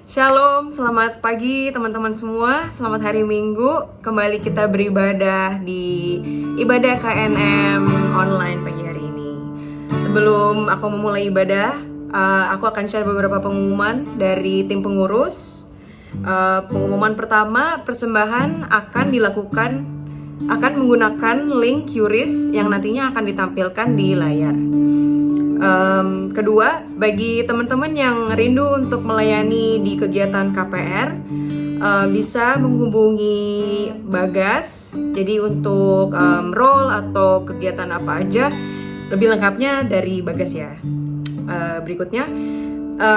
Shalom, selamat pagi teman-teman semua. Selamat hari Minggu. Kembali kita beribadah di ibadah KNM online pagi hari ini. Sebelum aku memulai ibadah, aku akan share beberapa pengumuman dari tim pengurus. Pengumuman pertama, persembahan akan menggunakan link QRIS yang nantinya akan ditampilkan di layar. Kedua, bagi teman-teman yang rindu untuk melayani di kegiatan KPR, bisa menghubungi Bagas. Jadi untuk role atau kegiatan apa aja, lebih lengkapnya dari Bagas ya. Berikutnya,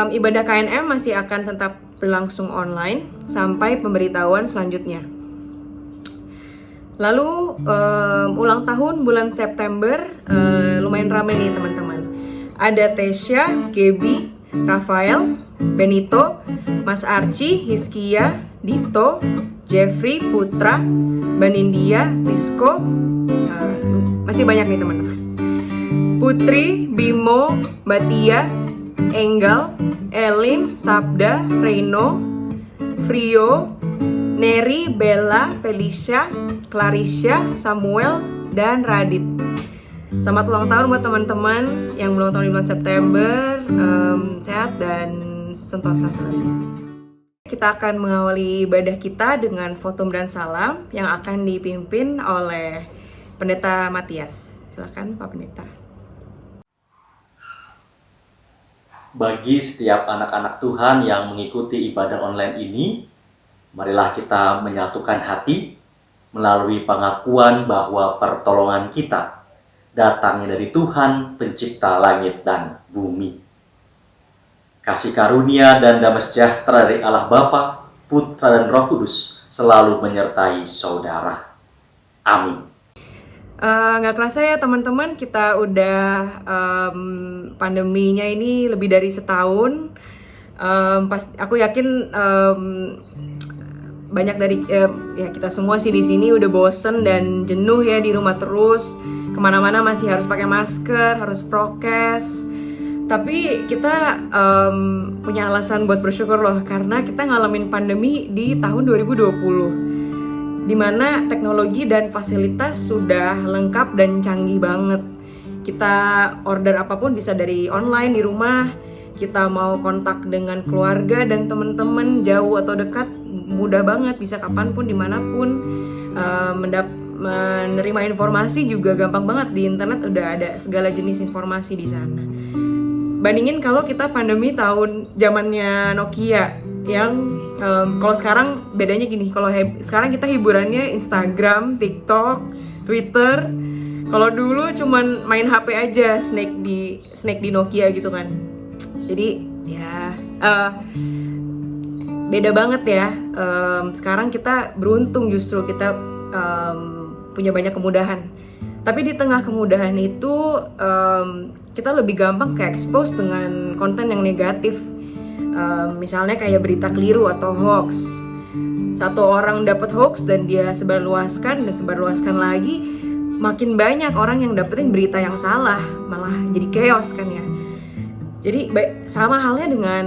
ibadah KNM masih akan tetap berlangsung online sampai pemberitahuan selanjutnya. Lalu ulang tahun bulan September lumayan ramai nih teman-teman. Ada Tesya, Gaby, Rafael, Benito, Mas Archie, Hiskia, Dito, Jeffrey, Putra, Banindia, Rizko, masih banyak nih teman-teman. Putri, Bimo, Batia, Enggal, Elin, Sabda, Reino, Frio, Neri, Bella, Felicia, Clarisha, Samuel, dan Radit. Selamat ulang tahun buat teman-teman yang ulang tahun di bulan September, sehat dan sentosa selalu. Kita akan mengawali ibadah kita dengan fotum dan salam yang akan dipimpin oleh Pendeta Matias. Silakan Pak Pendeta. Bagi setiap anak-anak Tuhan yang mengikuti ibadah online ini, marilah kita menyatukan hati melalui pengakuan bahwa pertolongan kita datangnya dari Tuhan pencipta langit dan bumi. Kasih karunia dan damai sejahtera dari Allah Bapa, Putra dan Roh Kudus selalu menyertai saudara. Amin. Nggak kerasa ya teman-teman, kita udah pandeminya ini lebih dari setahun. Aku yakin banyak dari ya kita semua sih di sini udah bosen dan jenuh ya di rumah terus. Kemana-mana masih harus pakai masker, harus prokes. Tapi kita punya alasan buat bersyukur loh, karena kita ngalamin pandemi di tahun 2020, dimana teknologi dan fasilitas sudah lengkap dan canggih banget. Kita order apapun bisa dari online di rumah. Kita mau kontak dengan keluarga dan teman-teman jauh atau dekat mudah banget, bisa kapanpun dimanapun. Menerima informasi juga gampang banget, di internet udah ada segala jenis informasi di sana. Bandingin kalau kita pandemi tahun zamannya Nokia yang kalau sekarang bedanya gini, kalau sekarang kita hiburannya Instagram, TikTok, Twitter. Kalau dulu cuman main HP aja, snake di Nokia gitu kan. Jadi ya beda banget ya. Sekarang kita beruntung, justru kita punya banyak kemudahan. Tapi di tengah kemudahan itu kita lebih gampang ke-expose dengan konten yang negatif. Misalnya kayak berita keliru atau hoax. Satu orang dapat hoax dan dia sebarluaskan lagi, makin banyak orang yang dapetin berita yang salah, malah jadi chaos kan ya. Jadi sama halnya dengan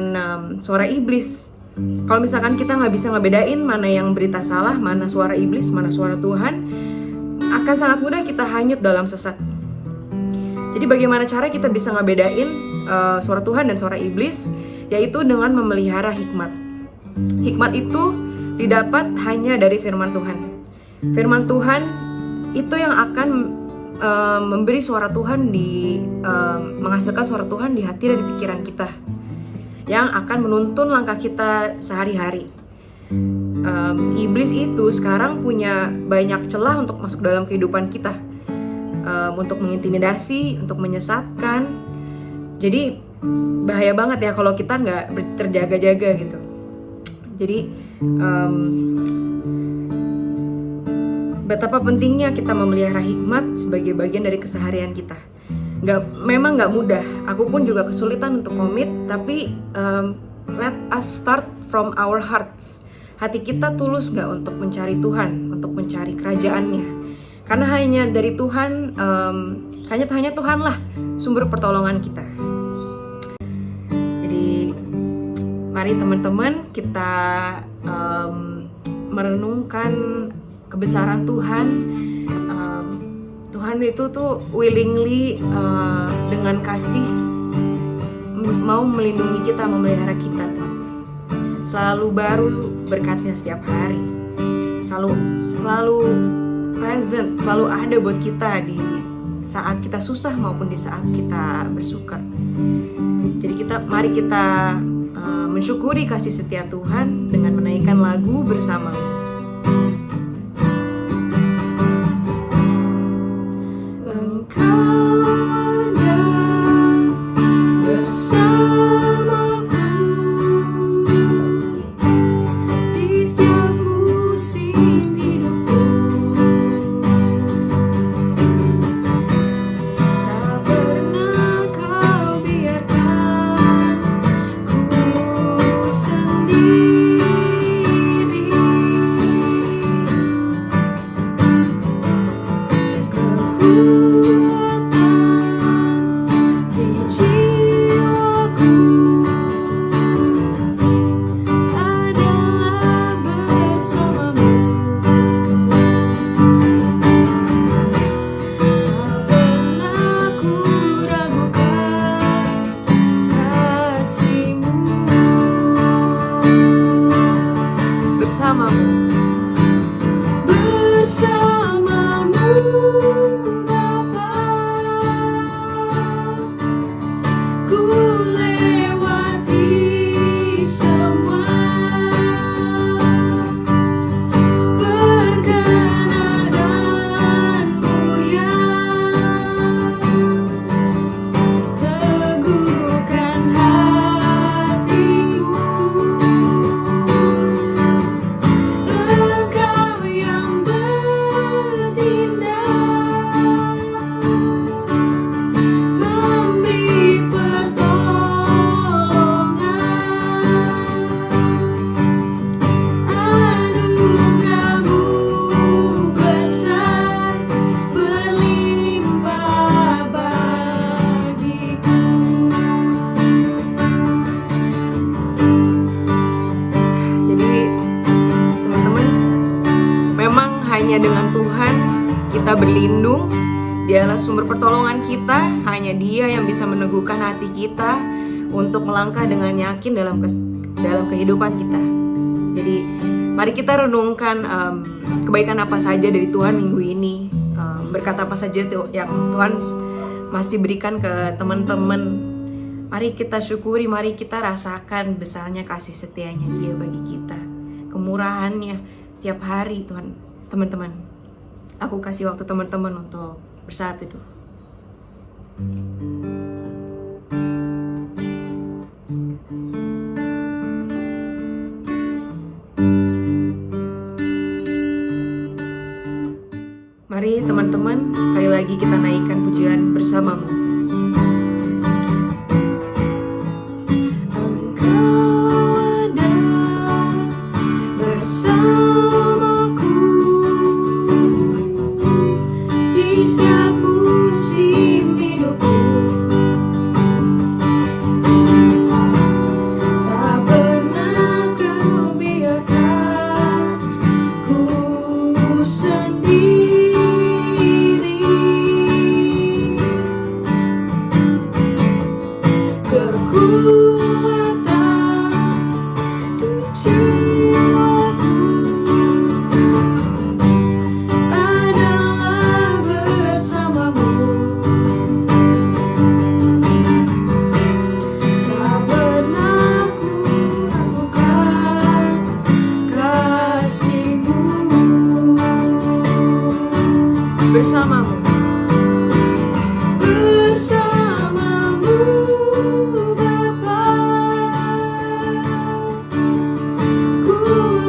suara iblis. Kalau misalkan kita nggak bisa ngebedain mana yang berita salah, mana suara iblis, mana suara Tuhan, akan sangat mudah kita hanyut dalam sesat. Jadi bagaimana cara kita bisa ngebedain suara Tuhan dan suara iblis? Yaitu dengan memelihara hikmat. Hikmat itu didapat hanya dari firman Tuhan. Firman Tuhan itu yang akan memberi suara Tuhan menghasilkan suara Tuhan di hati dan di pikiran kita, yang akan menuntun langkah kita sehari-hari. Iblis itu sekarang punya banyak celah untuk masuk dalam kehidupan kita, untuk mengintimidasi, untuk menyesatkan. Jadi bahaya banget ya kalau kita nggak terjaga-jaga gitu. Jadi betapa pentingnya kita memelihara hikmat sebagai bagian dari keseharian kita. Memang nggak mudah. Aku pun juga kesulitan untuk komit, tapi let us start from our hearts. Hati kita tulus nggak untuk mencari Tuhan, untuk mencari kerajaannya? Karena hanya dari Tuhan, hanya Tuhanlah sumber pertolongan kita. Jadi mari teman-teman kita merenungkan kebesaran Tuhan. Tuhan itu tuh willingly dengan kasih mau melindungi kita, memelihara kita, Tuhan. Selalu baru berkatnya setiap hari. Selalu present, selalu ada buat kita di saat kita susah maupun di saat kita bersuka. Jadi mari kita mensyukuri kasih setia Tuhan dengan menaikkan lagu bersama. Hanya dengan Tuhan kita berlindung. Dialah sumber pertolongan kita. Hanya Dia yang bisa meneguhkan hati kita untuk melangkah dengan yakin dalam kehidupan kita. Jadi mari kita renungkan kebaikan apa saja dari Tuhan minggu ini, berkat apa saja yang Tuhan masih berikan ke teman-teman. Mari kita syukuri, mari kita rasakan besarnya kasih setianya Dia bagi kita, kemurahannya setiap hari. Tuhan, teman-teman, aku kasih waktu teman-teman untuk bersaat teduh. Mari teman-teman, sekali lagi kita naikkan pujian bersamamu. Bersamamu, Bapa, ku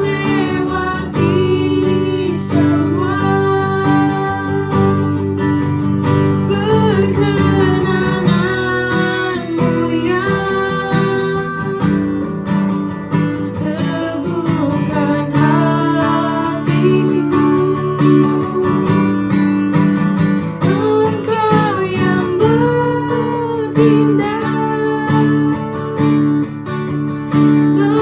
lewati semua, berkenan-Mu yang teguhkan hatiku. Engkau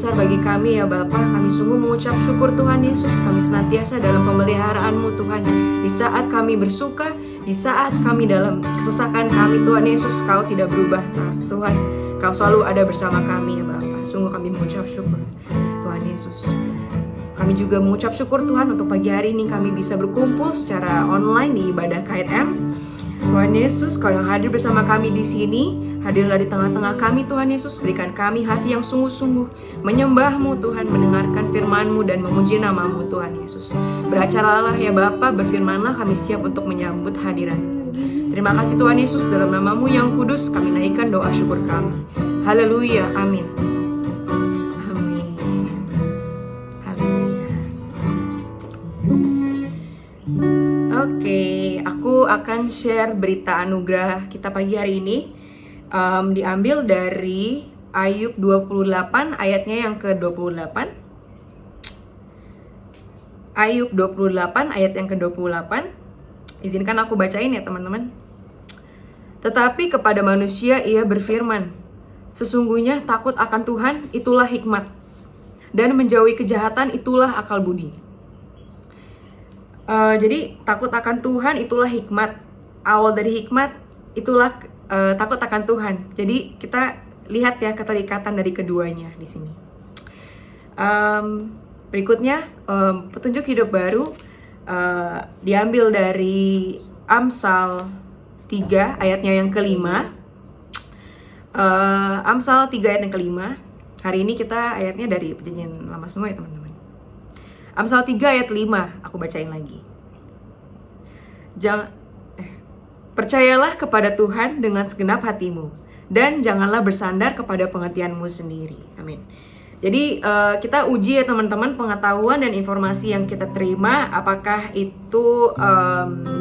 besar bagi kami ya Bapa. Kami sungguh mengucap syukur Tuhan Yesus. Kami senantiasa dalam pemeliharaan-Mu Tuhan. Di saat kami bersuka, di saat kami dalam kesesakan kami Tuhan Yesus, Kau tidak berubah Tuhan. Kau selalu ada bersama kami ya Bapa. Sungguh kami mengucap syukur Tuhan Yesus. Kami juga mengucap syukur Tuhan untuk pagi hari ini kami bisa berkumpul secara online di ibadah KNM. Tuhan Yesus, Kau yang hadir bersama kami di sini, hadirlah di tengah-tengah kami Tuhan Yesus. Berikan kami hati yang sungguh-sungguh menyembah-Mu Tuhan, mendengarkan firman-Mu dan memuji nama-Mu Tuhan Yesus. Beracaralah ya Bapa, berfirmanlah, kami siap untuk menyambut hadirat. Terima kasih Tuhan Yesus, dalam nama-Mu yang kudus kami naikkan doa syukur kami. Haleluya, amin. Oke, aku akan share berita anugerah kita pagi hari ini. Diambil dari Ayub 28 ayatnya yang ke-28. Ayub 28 ayat yang ke-28. Izinkan aku bacain ya teman-teman. Tetapi kepada manusia ia berfirman, sesungguhnya takut akan Tuhan itulah hikmat, dan menjauhi kejahatan itulah akal budi. Jadi takut akan Tuhan itulah hikmat. Awal dari hikmat itulah takut akan Tuhan. Jadi kita lihat ya keterikatan dari keduanya di sini. Berikutnya petunjuk hidup baru diambil dari Amsal 3 ayatnya yang kelima. Amsal 3 ayat yang kelima. Hari ini kita ayatnya dari perjanjian lama semua ya teman-teman. Amsal 3 ayat 5, aku bacain lagi. Percayalah kepada Tuhan dengan segenap hatimu, dan janganlah bersandar kepada pengertianmu sendiri. Amin. Jadi kita uji ya teman-teman pengetahuan dan informasi yang kita terima, apakah itu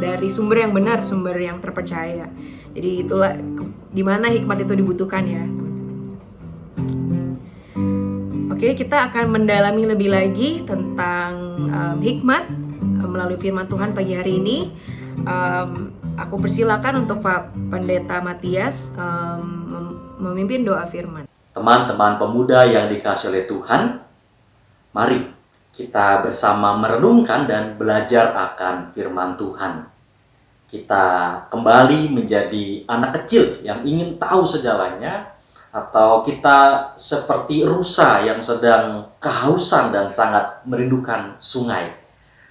dari sumber yang benar, sumber yang terpercaya. Jadi itulah di mana hikmat itu dibutuhkan ya teman-teman. Oke, kita akan mendalami lebih lagi tentang hikmat melalui firman Tuhan pagi hari ini. Aku persilakan untuk Pak Pendeta Matias memimpin doa firman. Teman-teman pemuda yang dikasihi oleh Tuhan, mari kita bersama merenungkan dan belajar akan firman Tuhan. Kita kembali menjadi anak kecil yang ingin tahu segalanya, atau kita seperti rusa yang sedang kehausan dan sangat merindukan sungai.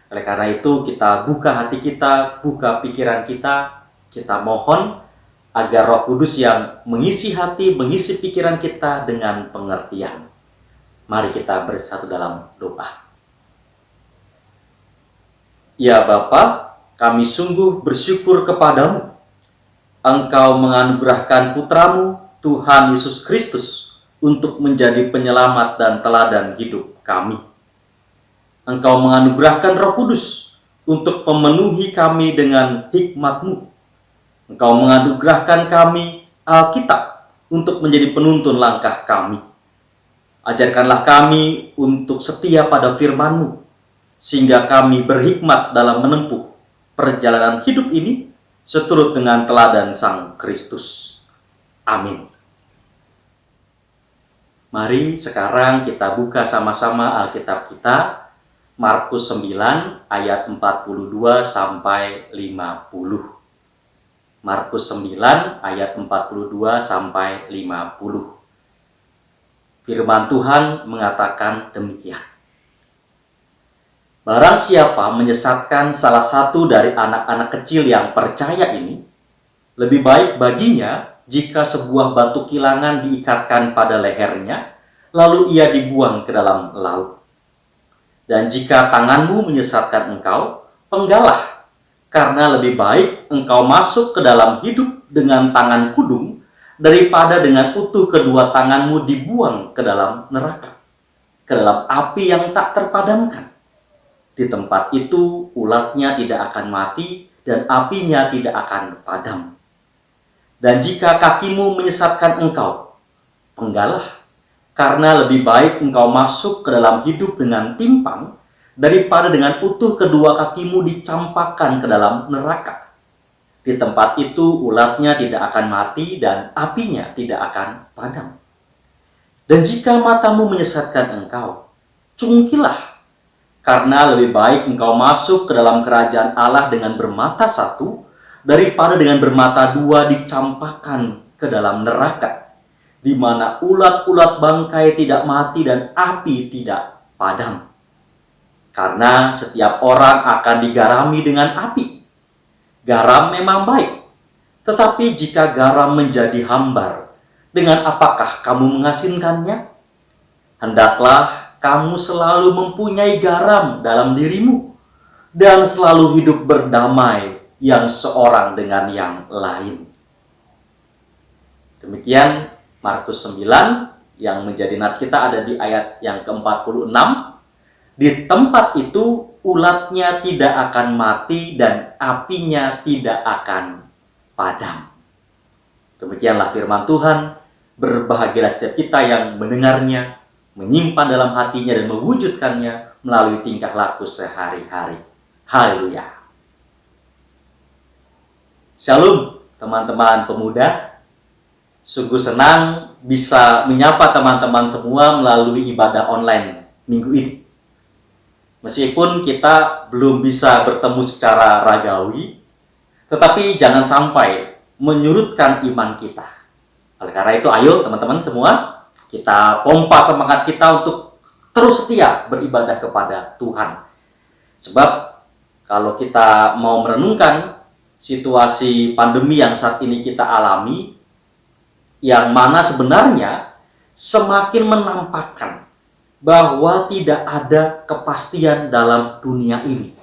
Oleh karena itu kita buka hati kita, buka pikiran kita mohon agar Roh Kudus yang mengisi hati, mengisi pikiran kita dengan pengertian. Mari kita bersatu dalam doa. Ya Bapa, kami sungguh bersyukur kepadamu. Engkau menganugerahkan putramu, Tuhan Yesus Kristus, untuk menjadi penyelamat dan teladan hidup kami. Engkau menganugerahkan Roh Kudus untuk memenuhi kami dengan hikmat-Mu. Engkau menganugerahkan kami Alkitab untuk menjadi penuntun langkah kami. Ajarkanlah kami untuk setia pada firman-Mu, sehingga kami berhikmat dalam menempuh perjalanan hidup ini seturut dengan teladan Sang Kristus. Amin. Mari sekarang kita buka sama-sama Alkitab kita, Markus 9 ayat 42 sampai 50. Markus 9 ayat 42 sampai 50. Firman Tuhan mengatakan demikian. Barang siapa menyesatkan salah satu dari anak-anak kecil yang percaya ini, lebih baik baginya jika sebuah batu kilangan diikatkan pada lehernya, lalu ia dibuang ke dalam laut. Dan jika tanganmu menyesatkan engkau, penggalah, karena lebih baik engkau masuk ke dalam hidup dengan tangan kudung, daripada dengan utuh kedua tanganmu dibuang ke dalam neraka, ke dalam api yang tak terpadamkan. Di tempat itu ulatnya tidak akan mati, dan apinya tidak akan padam. Dan jika kakimu menyesatkan engkau, penggalah, karena lebih baik engkau masuk ke dalam hidup dengan timpang, daripada dengan utuh kedua kakimu dicampakkan ke dalam neraka. Di tempat itu ulatnya tidak akan mati dan apinya tidak akan padam. Dan jika matamu menyesatkan engkau, cungkilah, karena lebih baik engkau masuk ke dalam kerajaan Allah dengan bermata satu, daripada dengan bermata dua dicampakkan ke dalam neraka, di mana ulat-ulat bangkai tidak mati dan api tidak padam. Karena setiap orang akan digarami dengan api. Garam memang baik, tetapi jika garam menjadi hambar, dengan apakah kamu mengasinkannya? Hendaklah kamu selalu mempunyai garam dalam dirimu, dan selalu hidup berdamai yang seorang dengan yang lain. Demikian Markus 9 yang menjadi nats kita ada di ayat yang ke-46. Di tempat itu ulatnya tidak akan mati dan apinya tidak akan padam. Demikianlah firman Tuhan. Berbahagialah setiap kita yang mendengarnya, menyimpan dalam hatinya dan mewujudkannya melalui tingkah laku sehari-hari. Haleluya. Shalom teman-teman pemuda. Sungguh senang bisa menyapa teman-teman semua melalui ibadah online minggu ini. Meskipun kita belum bisa bertemu secara ragawi, tetapi jangan sampai menyurutkan iman kita. Oleh karena itu, ayo teman-teman semua, kita pompa semangat kita untuk terus setia beribadah kepada Tuhan. Sebab kalau kita mau merenungkan situasi pandemi yang saat ini kita alami, yang mana sebenarnya semakin menampakkan bahwa tidak ada kepastian dalam dunia ini.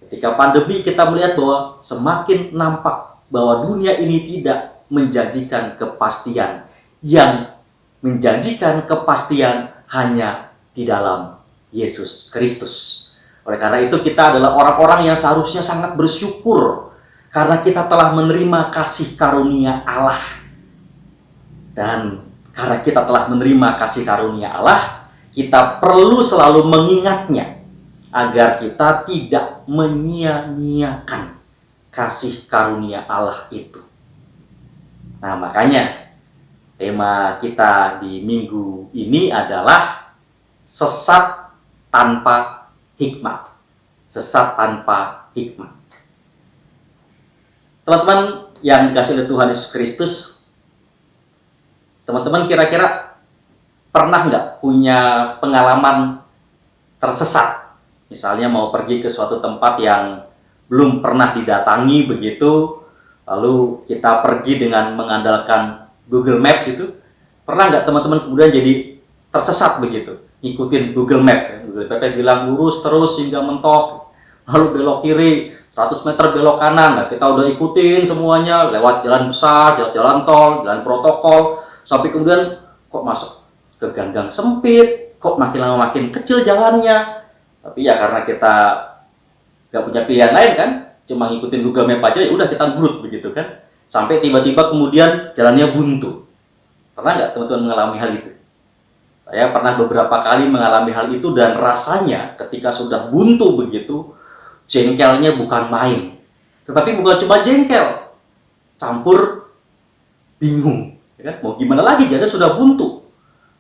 Ketika pandemi kita melihat bahwa semakin nampak bahwa dunia ini tidak menjanjikan kepastian. Yang menjanjikan kepastian hanya di dalam Yesus Kristus. Oleh karena itu kita adalah orang-orang yang seharusnya sangat bersyukur karena kita telah menerima kasih karunia Allah. Dan karena kita telah menerima kasih karunia Allah, kita perlu selalu mengingatnya agar kita tidak menyia-nyiakan kasih karunia Allah itu. Nah, makanya tema kita di minggu ini adalah sesat tanpa hikmat. Sesat tanpa hikmat. Teman-teman yang dikasihi oleh Tuhan Yesus Kristus, teman-teman kira-kira pernah nggak punya pengalaman tersesat? Misalnya mau pergi ke suatu tempat yang belum pernah didatangi begitu, lalu kita pergi dengan mengandalkan Google Maps itu. Pernah nggak teman-teman kemudian jadi tersesat begitu? Ngikutin Google Map. Google Map bilang lurus terus hingga mentok, lalu belok kiri, 100 meter belok kanan. Nah, kita udah ikutin semuanya lewat jalan besar, jalan tol, jalan protokol, sampai kemudian kok masuk ke gang-gang sempit, kok makin lama makin kecil jalannya. Tapi ya karena kita nggak punya pilihan lain kan, cuma ngikutin Google Map aja, ya udah kita nurut begitu kan, sampai tiba-tiba kemudian jalannya buntu. Pernah nggak teman-teman mengalami hal itu? Saya pernah beberapa kali mengalami hal itu, dan rasanya ketika sudah buntu begitu, jengkelnya bukan main. Tetapi bukan cuma jengkel, campur bingung, ya kan? Mau gimana lagi, jalan sudah buntu.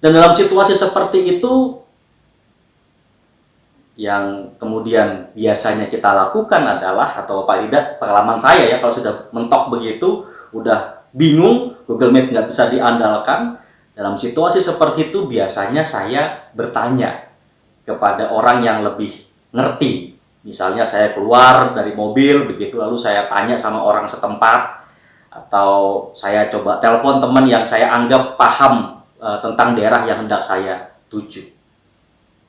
Dan dalam situasi seperti itu, yang kemudian biasanya kita lakukan adalah, atau apa tidak, pengalaman saya ya, kalau sudah mentok begitu, udah bingung, Google Map nggak bisa diandalkan, dalam situasi seperti itu biasanya saya bertanya kepada orang yang lebih ngerti. Misalnya saya keluar dari mobil begitu, lalu saya tanya sama orang setempat, atau saya coba telepon teman yang saya anggap paham tentang daerah yang hendak saya tuju.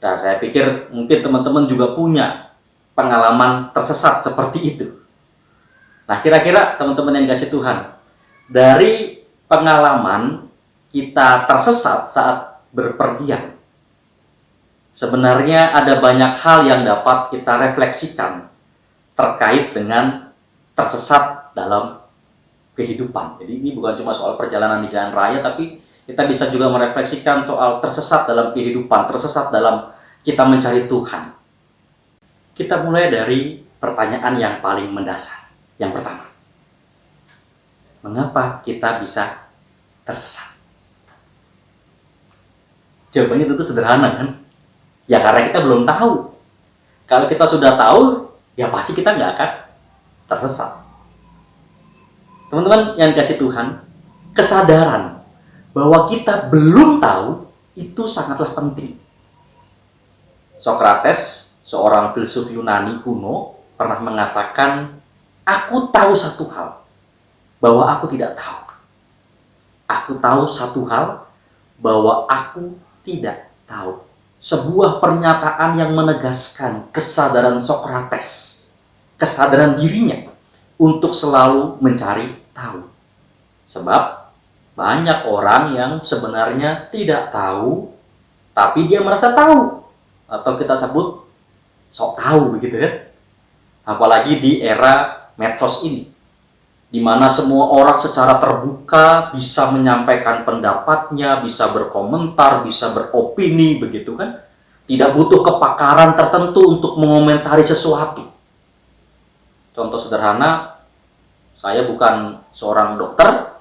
Nah, saya pikir mungkin teman-teman juga punya pengalaman tersesat seperti itu. Nah, kira-kira teman-teman yang kasih Tuhan, dari pengalaman kita tersesat saat berpergian, sebenarnya ada banyak hal yang dapat kita refleksikan terkait dengan tersesat dalam kehidupan. Jadi ini bukan cuma soal perjalanan di jalan raya, tapi kita bisa juga merefleksikan soal tersesat dalam kehidupan, tersesat dalam kita mencari Tuhan. Kita mulai dari pertanyaan yang paling mendasar. Yang pertama, mengapa kita bisa tersesat? Jawabannya tentu sederhana kan? Ya karena kita belum tahu. Kalau kita sudah tahu, ya pasti kita nggak akan tersesat. Teman-teman yang dikasih Tuhan, kesadaran bahwa kita belum tahu itu sangatlah penting. Sokrates, seorang filsuf Yunani kuno, pernah mengatakan, aku tahu satu hal, bahwa aku tidak tahu. Aku tahu satu hal, bahwa aku tidak tahu. Sebuah pernyataan yang menegaskan kesadaran Sokrates, kesadaran dirinya untuk selalu mencari tahu. Sebab banyak orang yang sebenarnya tidak tahu, tapi dia merasa tahu. Atau kita sebut sok tahu begitu ya. Apalagi di era medsos ini, di mana semua orang secara terbuka bisa menyampaikan pendapatnya, bisa berkomentar, bisa beropini begitu kan. Tidak butuh kepakaran tertentu untuk mengomentari sesuatu. Contoh sederhana, saya bukan seorang dokter,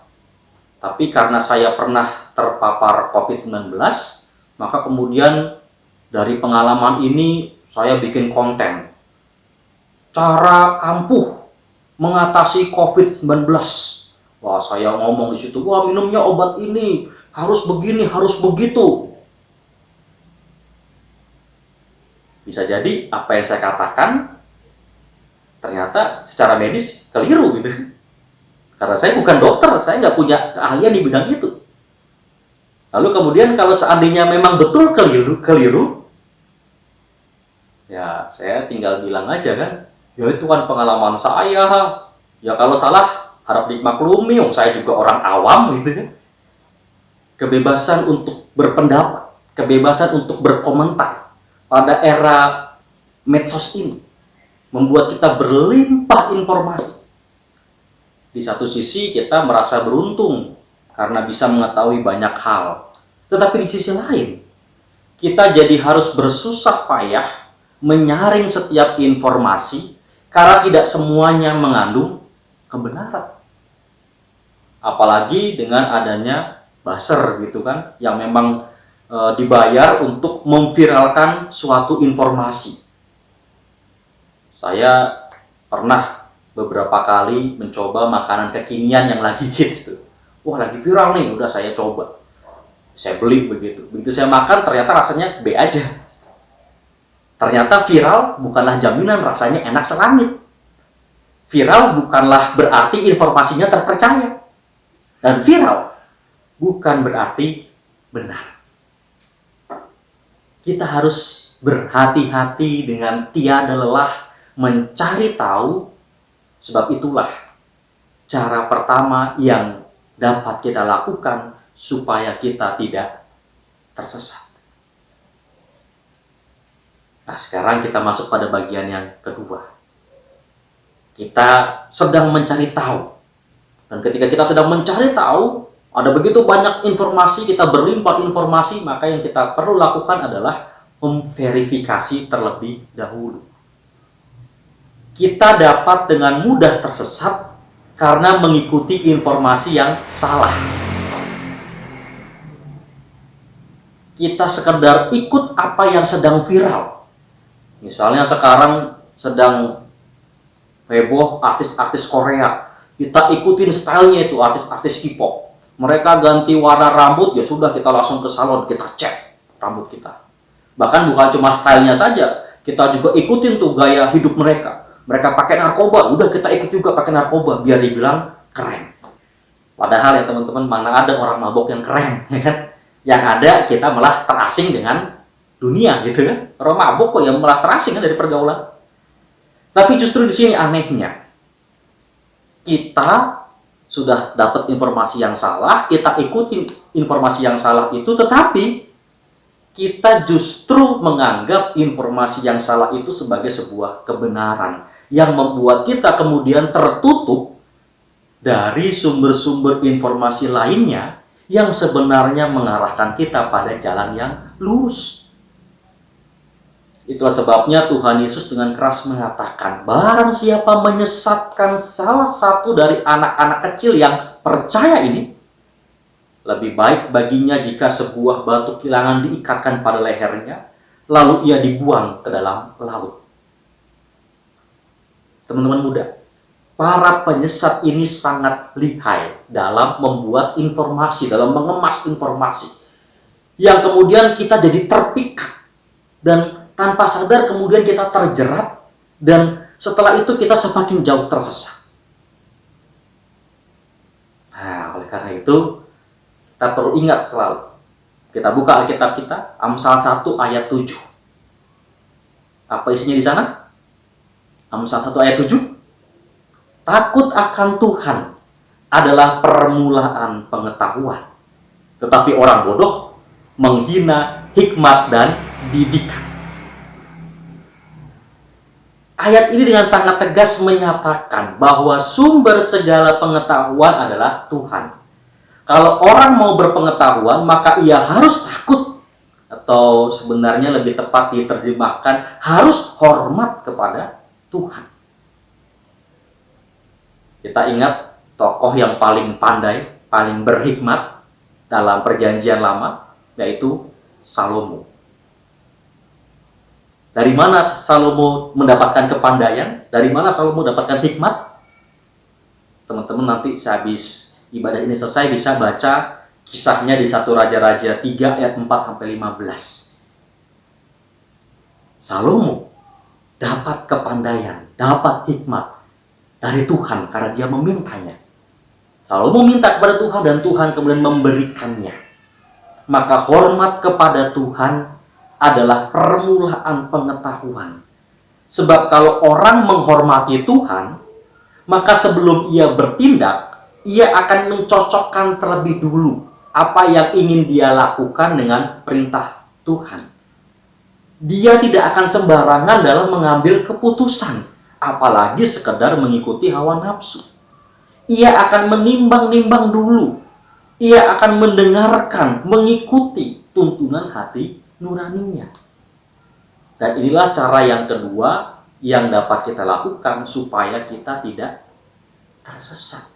tapi karena saya pernah terpapar COVID-19, maka kemudian dari pengalaman ini saya bikin konten. Cara ampuh mengatasi COVID-19. Wah, saya ngomong di situ, wah minumnya obat ini, harus begini, harus begitu. Bisa jadi apa yang saya katakan ternyata secara medis keliru gitu. Karena saya bukan dokter, saya nggak punya keahlian di bidang itu. Lalu kemudian kalau seandainya memang betul keliru, ya saya tinggal bilang aja kan, ya itu kan pengalaman saya. Ya kalau salah harap dimaklumi, saya juga orang awam gitu kan. Kebebasan untuk berpendapat, kebebasan untuk berkomentar pada era medsos ini membuat kita berlimpah informasi. Di satu sisi kita merasa beruntung karena bisa mengetahui banyak hal. Tetapi di sisi lain, kita jadi harus bersusah payah menyaring setiap informasi karena tidak semuanya mengandung kebenaran. Apalagi dengan adanya buzzer gitu kan, yang memang dibayar untuk memviralkan suatu informasi. Saya pernah beberapa kali mencoba makanan kekinian yang lagi hits tuh. Wah, lagi viral nih, udah saya coba. Saya beli begitu. Begitu saya makan ternyata rasanya B aja. Ternyata viral bukanlah jaminan rasanya enak selangit. Viral bukanlah berarti informasinya terpercaya. Dan viral bukan berarti benar. Kita harus berhati-hati dengan tiada lelah mencari tahu. Sebab itulah cara pertama yang dapat kita lakukan supaya kita tidak tersesat. Nah, sekarang kita masuk pada bagian yang kedua. Kita sedang mencari tahu. Dan ketika kita sedang mencari tahu, ada begitu banyak informasi, kita berlimpah informasi, maka yang kita perlu lakukan adalah memverifikasi terlebih dahulu. Kita dapat dengan mudah tersesat karena mengikuti informasi yang salah. Kita sekedar ikut apa yang sedang viral. Misalnya sekarang sedang heboh artis-artis Korea. Kita ikutin stylenya itu, artis-artis K-pop. Mereka ganti warna rambut, ya sudah kita langsung ke salon, kita cek rambut kita. Bahkan bukan cuma stylenya saja, kita juga ikutin tuh gaya hidup mereka. Mereka pakai narkoba, udah kita ikut juga pakai narkoba biar dibilang keren. Padahal ya teman-teman, mana ada orang mabok yang keren, ya kan? Yang ada kita malah terasing dengan dunia gitu kan. Orang mabok kok yang malah terasing kan dari pergaulan. Tapi justru di sini anehnya. Kita sudah dapat informasi yang salah, kita ikutin informasi yang salah itu, tetapi kita justru menganggap informasi yang salah itu sebagai sebuah kebenaran yang membuat kita kemudian tertutup dari sumber-sumber informasi lainnya yang sebenarnya mengarahkan kita pada jalan yang lurus. Itulah sebabnya Tuhan Yesus dengan keras mengatakan, barang siapa menyesatkan salah satu dari anak-anak kecil yang percaya ini, Lebih baik baginya jika sebuah batu kilangan diikatkan pada lehernya, lalu ia dibuang ke dalam laut. Teman-teman muda, para penyesat ini sangat lihai dalam membuat informasi, dalam mengemas informasi, yang kemudian kita jadi terpikat, dan tanpa sadar kemudian kita terjerat, dan setelah itu kita semakin jauh tersesat. Nah, oleh karena itu, kita perlu ingat selalu. Kita buka Alkitab kita, Amsal 1 ayat 7. Apa isinya di sana? Amsal 1 ayat 7. Takut akan Tuhan adalah permulaan pengetahuan, tetapi orang bodoh menghina hikmat dan didikan. Ayat ini dengan sangat tegas menyatakan bahwa sumber segala pengetahuan adalah Tuhan. Kalau orang mau berpengetahuan, maka ia harus takut, atau sebenarnya lebih tepat diterjemahkan, harus hormat kepada Tuhan. Kita ingat tokoh yang paling pandai, paling berhikmat dalam Perjanjian Lama, yaitu Salomo. Dari mana Salomo mendapatkan kepandaian? Dari mana Salomo mendapatkan hikmat? Teman-teman nanti sehabis ibadah ini selesai bisa baca kisahnya di 1 Raja-Raja 3 ayat 4-15. Salomo dapat kepandaian, dapat hikmat dari Tuhan karena dia memintanya. Salomo minta kepada Tuhan dan Tuhan kemudian memberikannya. Maka hormat kepada Tuhan adalah permulaan pengetahuan. Sebab kalau orang menghormati Tuhan, maka sebelum ia bertindak, ia akan mencocokkan terlebih dulu apa yang ingin dia lakukan dengan perintah Tuhan. Dia tidak akan sembarangan dalam mengambil keputusan, apalagi sekedar mengikuti hawa nafsu. Ia akan menimbang-nimbang dulu. Ia akan mendengarkan, mengikuti tuntunan hati nuraninya. Dan inilah cara yang kedua yang dapat kita lakukan supaya kita tidak tersesat.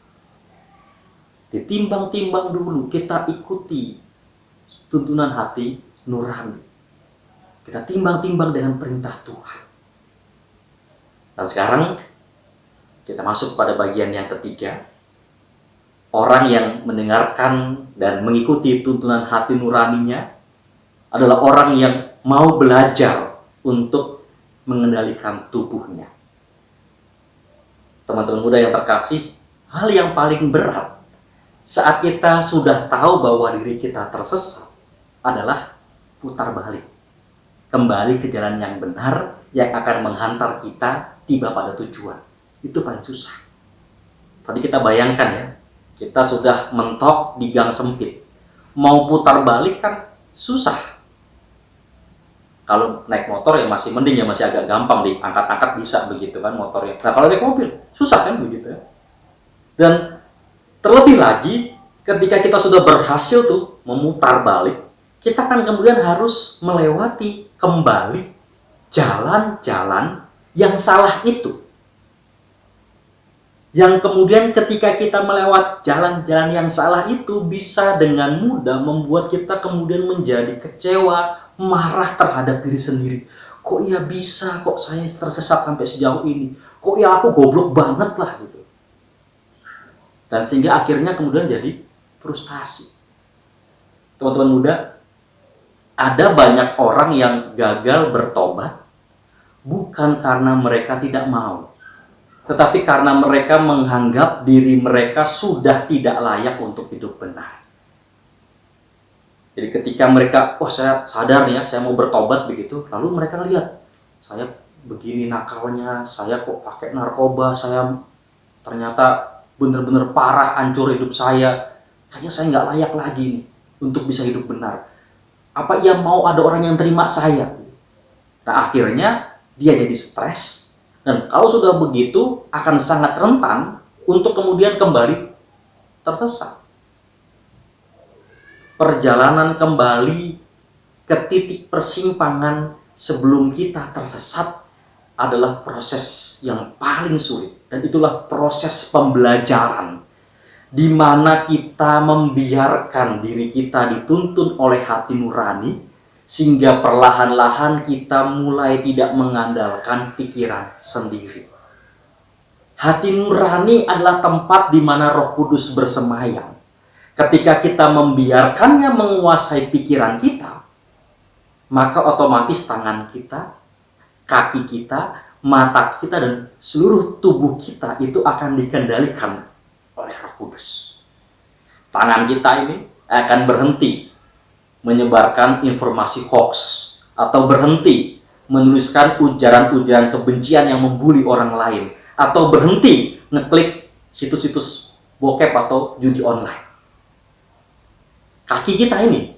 Ditimbang-timbang dulu, kita ikuti tuntunan hati nurani. Kita timbang-timbang dengan perintah Tuhan. Dan sekarang kita masuk pada bagian yang ketiga. Orang yang mendengarkan dan mengikuti tuntunan hati nuraninya adalah orang yang mau belajar untuk mengendalikan tubuhnya. Teman-teman muda yang terkasih, hal yang paling berat saat kita sudah tahu bahwa diri kita tersesat adalah putar balik. Kembali ke jalan yang benar yang akan menghantar kita tiba pada tujuan. Itu paling susah. Tadi kita bayangkan ya, kita sudah mentok di gang sempit. Mau putar balik kan susah. Kalau naik motor ya masih mending, ya masih agak gampang diangkat-angkat bisa begitu kan motornya. Nah kalau naik mobil susah kan begitu ya. Dan terlebih lagi, ketika kita sudah berhasil tuh memutar balik, kita kan kemudian harus melewati kembali jalan-jalan yang salah itu. Yang kemudian ketika kita melewati jalan-jalan yang salah itu bisa dengan mudah membuat kita kemudian menjadi kecewa, marah terhadap diri sendiri. Kok ia bisa, kok saya tersesat sampai sejauh ini? Kok ya aku goblok banget lah gitu. Dan sehingga akhirnya kemudian jadi frustasi. Teman-teman muda, ada banyak orang yang gagal bertobat bukan karena mereka tidak mau, tetapi karena mereka menganggap diri mereka sudah tidak layak untuk hidup benar. Jadi ketika mereka, saya sadar ya, saya mau bertobat begitu, lalu mereka lihat, saya begini nakalnya, saya kok pakai narkoba, saya ternyata benar-benar parah, hancur hidup saya. Kayaknya saya nggak layak lagi nih untuk bisa hidup benar. Apa ia mau ada orang yang terima saya? Nah akhirnya dia jadi stres. Dan kalau sudah begitu akan sangat rentan untuk kemudian kembali tersesat. Perjalanan kembali ke titik persimpangan sebelum kita tersesat adalah proses yang paling sulit. Dan itulah proses pembelajaran. di mana kita membiarkan diri kita dituntun oleh hati nurani, sehingga perlahan-lahan kita mulai tidak mengandalkan pikiran sendiri. Hati nurani adalah tempat di mana Roh Kudus bersemayam. Ketika kita membiarkannya menguasai pikiran kita, maka otomatis tangan kita, kaki kita, mata kita, dan seluruh tubuh kita itu akan dikendalikan oleh Roh Kudus. Tangan kita ini akan berhenti menyebarkan informasi hoax atau berhenti menuliskan ujaran-ujaran kebencian yang membuli orang lain, atau berhenti ngeklik situs-situs bokep atau judi online. Kaki kita ini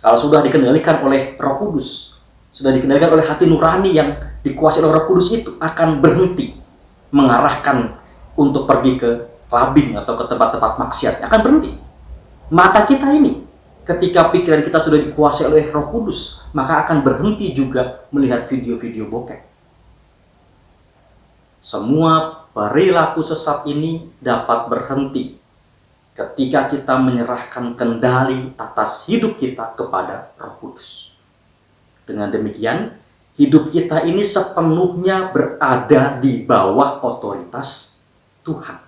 kalau sudah dikendalikan oleh Roh Kudus, sudah dikendalikan oleh hati nurani yang dikuasai oleh Roh Kudus, itu akan berhenti mengarahkan untuk pergi ke clubbing atau ke tempat-tempat maksiat, akan berhenti. Mata kita ini, ketika pikiran kita sudah dikuasai oleh Roh Kudus, maka akan berhenti juga melihat video-video bokep. Semua perilaku sesat ini dapat berhenti ketika kita menyerahkan kendali atas hidup kita kepada Roh Kudus. Dengan demikian, hidup kita ini sepenuhnya berada di bawah otoritas Tuhan.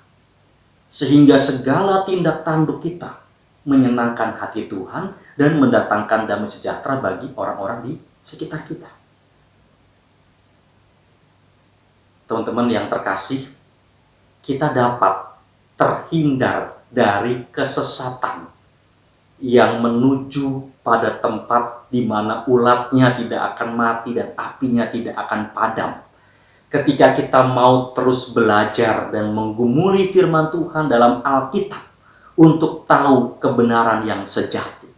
Sehingga segala tindak tanduk kita menyenangkan hati Tuhan dan mendatangkan damai sejahtera bagi orang-orang di sekitar kita. Teman-teman yang terkasih, kita dapat terhindar dari kesesatan yang menuju pada tempat di mana ulatnya tidak akan mati dan apinya tidak akan padam. Ketika kita mau terus belajar dan menggumuli firman Tuhan dalam Alkitab untuk tahu kebenaran yang sejati,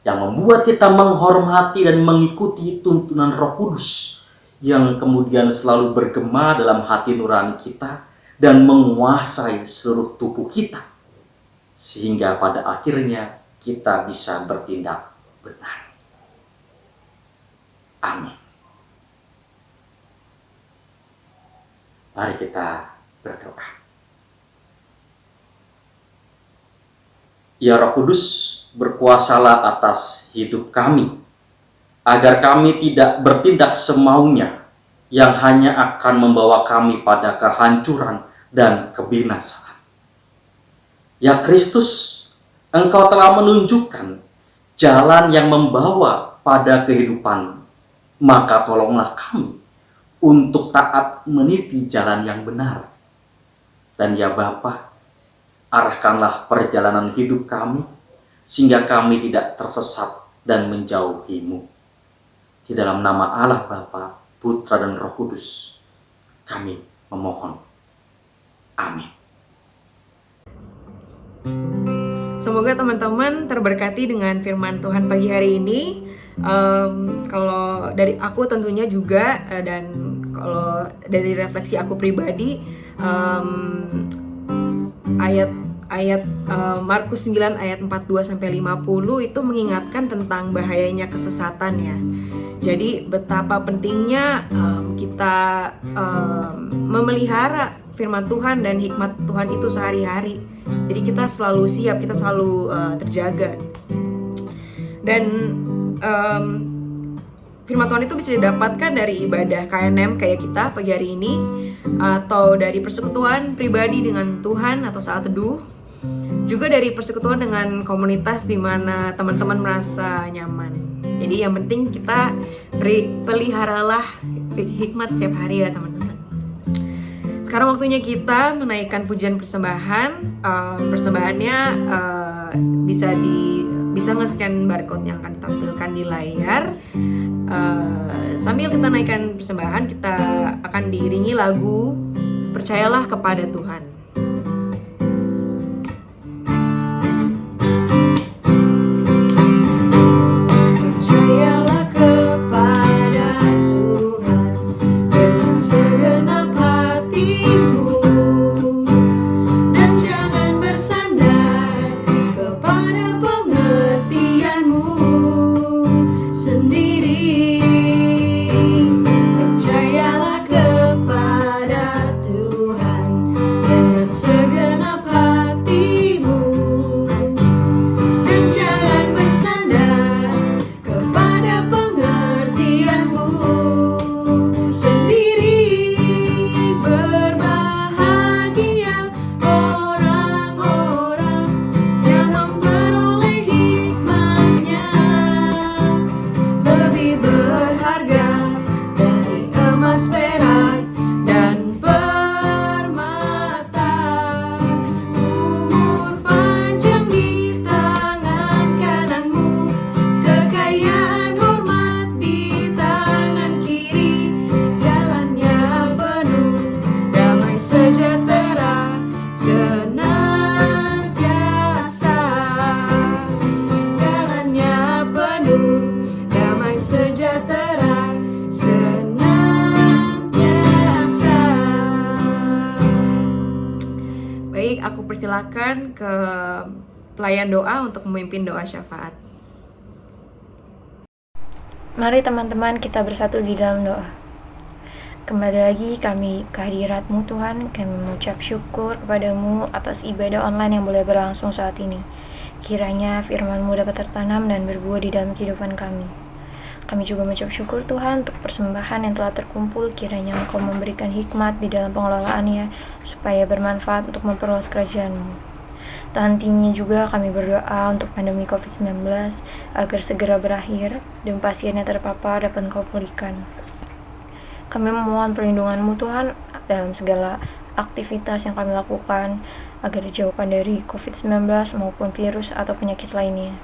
yang membuat kita menghormati dan mengikuti tuntunan Roh Kudus yang kemudian selalu bergema dalam hati nurani kita dan menguasai seluruh tubuh kita, sehingga pada akhirnya kita bisa bertindak benar. Amin. Mari kita berdoa. Ya Roh Kudus, berkuasalah atas hidup kami, agar kami tidak bertindak semaunya yang hanya akan membawa kami pada kehancuran dan kebinasaan. Ya Kristus, Engkau telah menunjukkan jalan yang membawa pada kehidupan, maka tolonglah kami untuk taat meniti jalan yang benar. Dan ya Bapa, arahkanlah perjalanan hidup kami, sehingga kami tidak tersesat dan menjauhi-Mu. Di dalam nama Allah Bapa, Putra dan Roh Kudus, kami memohon. Amin. Semoga teman-teman terberkati dengan firman Tuhan pagi hari ini. Kalau dari aku tentunya juga, dan kalau dari refleksi aku pribadi, ayat Markus 9 ayat 42-50 itu mengingatkan tentang bahayanya kesesatan ya. Jadi betapa pentingnya kita memelihara firman Tuhan dan hikmat Tuhan itu sehari-hari. Jadi kita selalu siap, kita selalu terjaga. Dan firman Tuhan itu bisa didapatkan dari ibadah KNM kayak kita pagi hari ini, atau dari persekutuan pribadi dengan Tuhan atau saat teduh, juga dari persekutuan dengan komunitas di mana teman-teman merasa nyaman. Jadi yang penting kita peliharalah hikmat setiap hari ya teman-teman. Sekarang waktunya kita menaikkan pujian persembahan. Persembahannya bisa nge-scan barcode yang akan ditampilkan di layar. Sambil kita naikkan persembahan, kita akan diiringi lagu Percayalah Kepada Tuhan. Percayalah kepada Tuhan. emas perak dan permata. Umur panjang di tangan kananmu, kekayaan hormat di tangan kiri. Jalannya penuh damai sejahtera senantiasa. Jalannya penuh damai sejahtera senantiasa. Baik, aku persilakan ke pelayan doa untuk memimpin doa syafaat. Mari teman-teman kita bersatu di dalam doa. Kembali lagi kami ke hadirat-Mu Tuhan, kami mengucap syukur kepadamu atas ibadah online yang boleh berlangsung saat ini. Kiranya firman-Mu dapat tertanam dan berbuah di dalam kehidupan kami. Kami juga mengucap syukur Tuhan untuk persembahan yang telah terkumpul, kiranya Engkau memberikan hikmat di dalam pengelolaannya, supaya bermanfaat untuk memperluas kerajaan-Mu. Tak hentinya juga kami berdoa untuk pandemi COVID-19 agar segera berakhir dan pasien yang terpapar dapat Engkau pulihkan. Kami memohon perlindungan-Mu Tuhan dalam segala aktivitas yang kami lakukan agar dijauhkan dari COVID-19 maupun virus atau penyakit lainnya.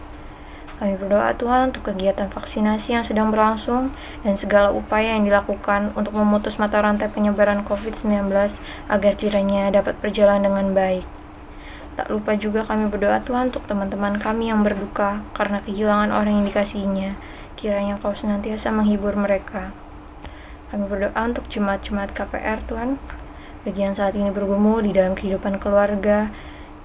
Kami berdoa Tuhan untuk kegiatan vaksinasi yang sedang berlangsung dan segala upaya yang dilakukan untuk memutus mata rantai penyebaran COVID-19 agar kiranya dapat berjalan dengan baik. Tak lupa juga kami berdoa Tuhan untuk teman-teman kami yang berduka karena kehilangan orang yang dikasihinya. Kiranya Kau senantiasa menghibur mereka. Kami berdoa untuk jemaat-jemaat KPR Tuhan, bagi yang saat ini bergumul di dalam kehidupan keluarga,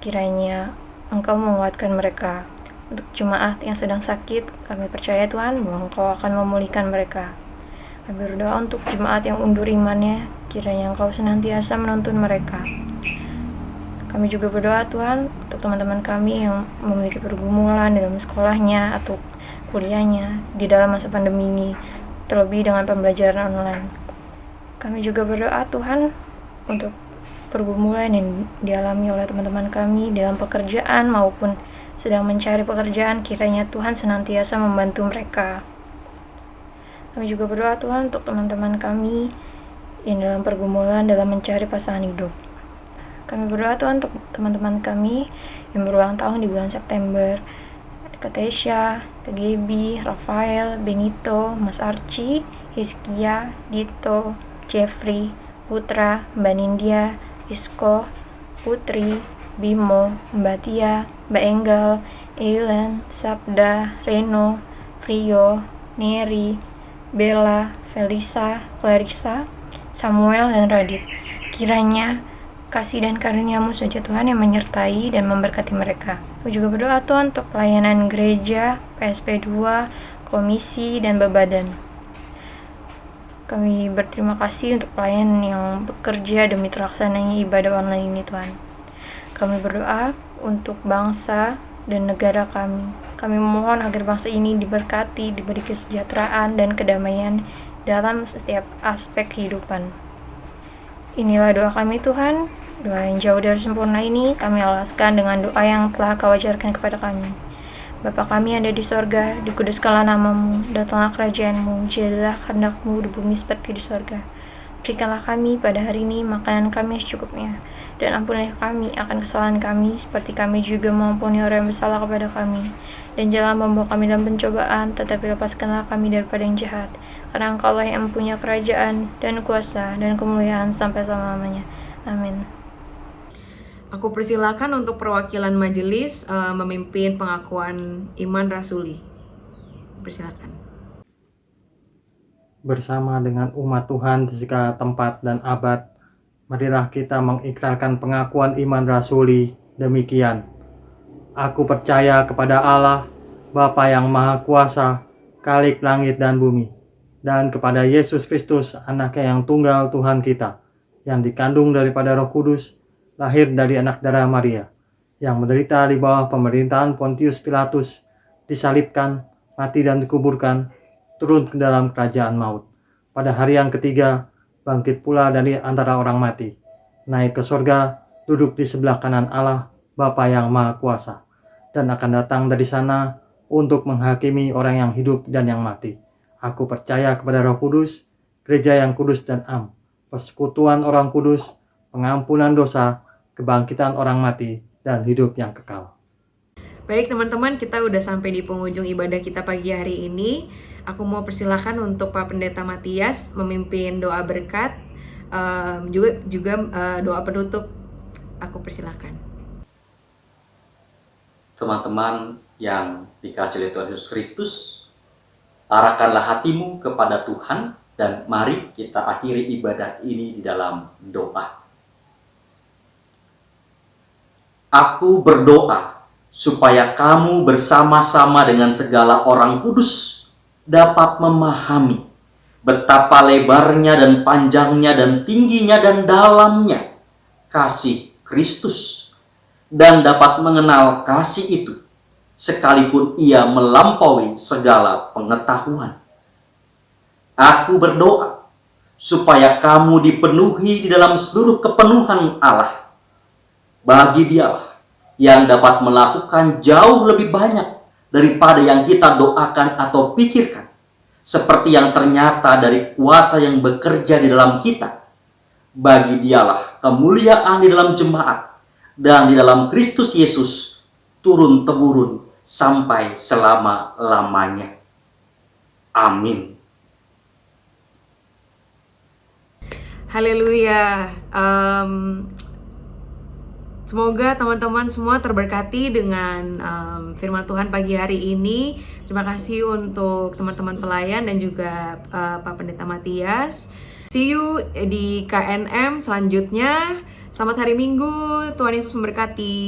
kiranya Engkau menguatkan mereka. Untuk jemaat yang sedang sakit, kami percaya Tuhan bahwa Engkau akan memulihkan mereka. Kami berdoa untuk jemaat yang undur imannya, kiranya Engkau senantiasa menuntun mereka. Kami juga berdoa Tuhan untuk teman-teman kami yang memiliki pergumulan dalam sekolahnya atau kuliahnya di dalam masa pandemi ini, terlebih dengan pembelajaran online. Kami juga berdoa Tuhan untuk pergumulan yang dialami oleh teman-teman kami dalam pekerjaan maupun sedang mencari pekerjaan, kiranya Tuhan senantiasa membantu mereka. Kami juga berdoa Tuhan untuk teman-teman kami yang dalam pergumulan dalam mencari pasangan hidup. Kami berdoa Tuhan untuk teman-teman kami yang berulang tahun di bulan September, Kak Tesya, Kak Gaby, Rafael, Benito, Mas Archie, Hizkia, Dito, Jeffrey, Putra, Mbak Nindya, Isko, Putri, Bimo, Mbak Tia, Mbak Enggal, Eilen, Sabda, Reno, Frio, Neri, Bella, Felisa, Clarissa, Samuel, dan Radit. Kiranya kasih dan karunia-Mu saja Tuhan yang menyertai dan memberkati mereka. Aku juga berdoa Tuhan untuk pelayanan gereja, PSP 2, komisi, dan bebadan. Kami berterima kasih untuk pelayan yang bekerja demi terlaksananya ibadah online ini Tuhan. Kami berdoa untuk bangsa dan negara kami. Kami memohon agar bangsa ini diberkati, diberi kesejahteraan dan kedamaian dalam setiap aspek kehidupan. Inilah doa kami Tuhan. Doa yang jauh dari sempurna ini kami alaskan dengan doa yang telah Kau ajarkan kepada kami. Bapa kami yang ada di sorga, dikuduskanlah nama-Mu, datanglah kerajaan-Mu, jadilah kehendak-Mu di bumi seperti di sorga. Berikanlah kami pada hari ini makanan kami yang secukupnya, dan ampunilah kami akan kesalahan kami, seperti kami juga mengampuni orang yang bersalah kepada kami. Dan janganlah membawa kami dalam pencobaan, tetapi lepaskanlah kami daripada yang jahat. Karena Engkau lah yang mempunyai kerajaan, dan kuasa, dan kemuliaan sampai selama-lamanya. Amin. Aku persilakan untuk perwakilan majelis memimpin pengakuan iman rasuli. Persilakan. Bersama dengan umat Tuhan di segala tempat dan abad, marilah kita mengikrarkan pengakuan iman rasuli demikian. Aku percaya kepada Allah, Bapa yang Maha Kuasa, Khalik langit dan bumi, dan kepada Yesus Kristus, Anaknya yang tunggal Tuhan kita, yang dikandung daripada Roh Kudus, lahir dari anak darah Maria, yang menderita di bawah pemerintahan Pontius Pilatus, disalibkan, mati dan dikuburkan, turun ke dalam kerajaan maut. Pada hari yang ketiga, bangkit pula dari antara orang mati, naik ke sorga, duduk di sebelah kanan Allah, Bapa yang Maha Kuasa, dan akan datang dari sana untuk menghakimi orang yang hidup dan yang mati. Aku percaya kepada Roh Kudus, gereja yang kudus dan am, persekutuan orang kudus, pengampunan dosa, kebangkitan orang mati, dan hidup yang kekal. Baik teman-teman, kita udah sampai di penghujung ibadah kita pagi hari ini. Aku mau persilakan untuk Pak Pendeta Matias memimpin doa berkat, juga doa penutup. Aku persilakan. Teman-teman yang dikasihi oleh Tuhan Yesus Kristus, arahkanlah hatimu kepada Tuhan dan mari kita akhiri ibadah ini di dalam doa. Aku berdoa supaya kamu bersama-sama dengan segala orang kudus dapat memahami betapa lebarnya dan panjangnya dan tingginya dan dalamnya kasih Kristus, dan dapat mengenal kasih itu sekalipun ia melampaui segala pengetahuan. Aku berdoa supaya kamu dipenuhi di dalam seluruh kepenuhan Allah. Bagi Dialah yang dapat melakukan jauh lebih banyak daripada yang kita doakan atau pikirkan, seperti yang ternyata dari kuasa yang bekerja di dalam kita. Bagi Dialah kemuliaan di dalam jemaat dan di dalam Kristus Yesus turun-temurun sampai selama-lamanya. Amin. Haleluya. Semoga teman-teman semua terberkati dengan firman Tuhan pagi hari ini. Terima kasih untuk teman-teman pelayan dan juga Pak Pendeta Matias. See you di KNM selanjutnya. Selamat hari Minggu. Tuhan Yesus memberkati.